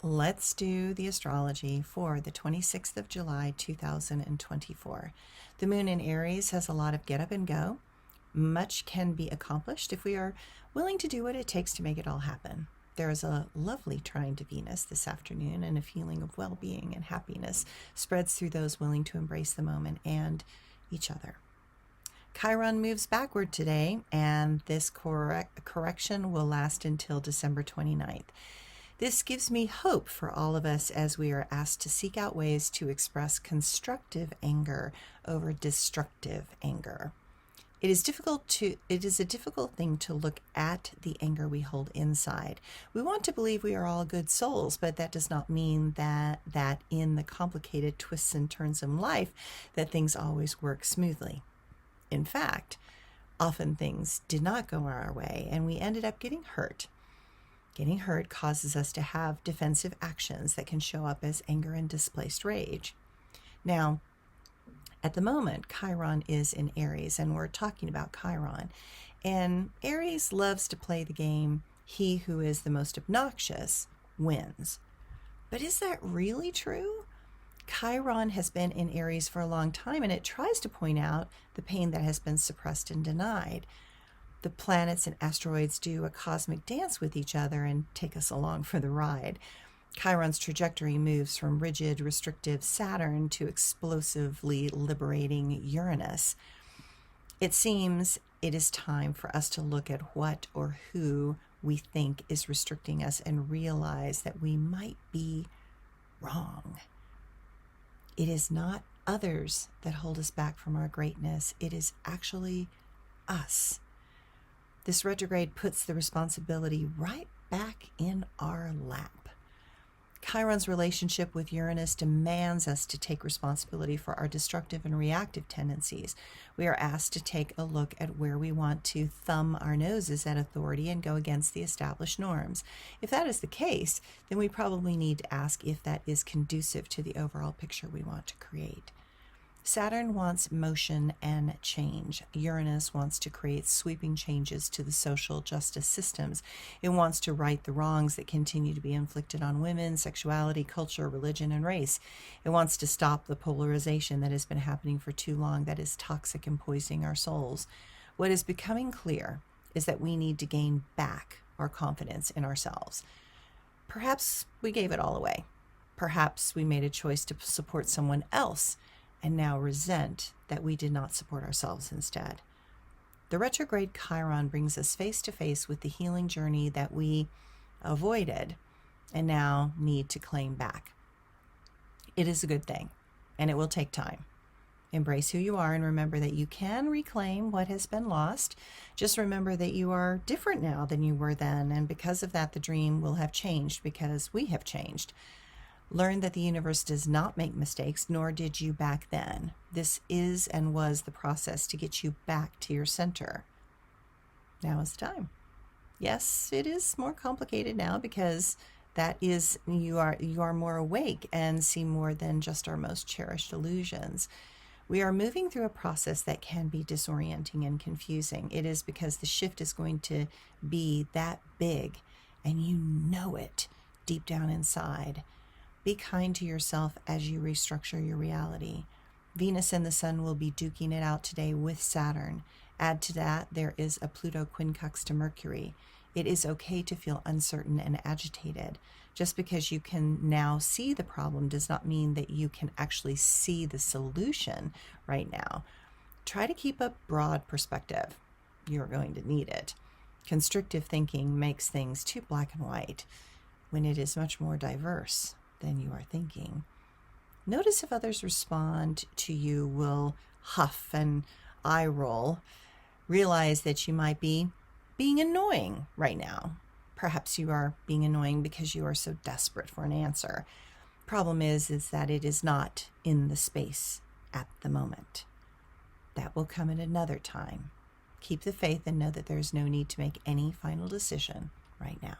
Let's do the astrology for the 26th of July, 2024. The moon in Aries has a lot of get up and go. Much can be accomplished if we are willing to do what it takes to make it all happen. There is a lovely trine to Venus this afternoon, and a feeling of well-being and happiness spreads through those willing to embrace the moment and each other. Chiron moves backward today, and this correction will last until December 29th. This gives me hope for all of us as we are asked to seek out ways to express constructive anger over destructive anger. It is a difficult thing to look at the anger we hold inside. We want to believe we are all good souls, but that does not mean that in the complicated twists and turns in life that things always work smoothly. In fact, often things did not go our way and we ended up getting hurt. Getting hurt causes us to have defensive actions that can show up as anger and displaced rage. Now, at the moment, Chiron is in Aries, and we're talking about Chiron. And Aries loves to play the game, he who is the most obnoxious wins. But is that really true? Chiron has been in Aries for a long time, and it tries to point out the pain that has been suppressed and denied. The planets and asteroids do a cosmic dance with each other and take us along for the ride. Chiron's trajectory moves from rigid, restrictive Saturn to explosively liberating Uranus. It seems it is time for us to look at what or who we think is restricting us and realize that we might be wrong. It is not others that hold us back from our greatness. It is actually us. This retrograde puts the responsibility right back in our lap. Chiron's relationship with Uranus demands us to take responsibility for our destructive and reactive tendencies. We are asked to take a look at where we want to thumb our noses at authority and go against the established norms. If that is the case, then we probably need to ask if that is conducive to the overall picture we want to create. Saturn wants motion and change. Uranus wants to create sweeping changes to the social justice systems. It wants to right the wrongs that continue to be inflicted on women, sexuality, culture, religion, and race. It wants to stop the polarization that has been happening for too long, that is toxic and poisoning our souls. What is becoming clear is that we need to gain back our confidence in ourselves. Perhaps we gave it all away. Perhaps we made a choice to support someone else and now resent that we did not support ourselves instead. The retrograde Chiron brings us face to face with the healing journey that we avoided and now need to claim back. It is a good thing, and it will take time. Embrace who you are and remember that you can reclaim what has been lost. Just remember that you are different now than you were then, and because of that, the dream will have changed because we have changed. Learn that the universe does not make mistakes, nor did you back then. This is and was the process to get you back to your center. Now is the time. Yes, it is more complicated now because that is you are more awake and see more than just our most cherished illusions. We are moving through a process that can be disorienting and confusing. It is because the shift is going to be that big, and you know it deep down inside. Be kind to yourself as you restructure your reality. Venus and the Sun will be duking it out today with Saturn. Add to that, there is a Pluto quincunx to Mercury. It is okay to feel uncertain and agitated. Just because you can now see the problem does not mean that you can actually see the solution right now. Try to keep a broad perspective. You're going to need it. Constrictive thinking makes things too black and white when it is much more diverse than you are thinking. Notice if others respond to you will huff and eye roll. Realize that you might be being annoying right now. Perhaps you are being annoying because you are so desperate for an answer. Problem is that it is not in the space at the moment. That will come at another time. Keep the faith and know that there is no need to make any final decision right now.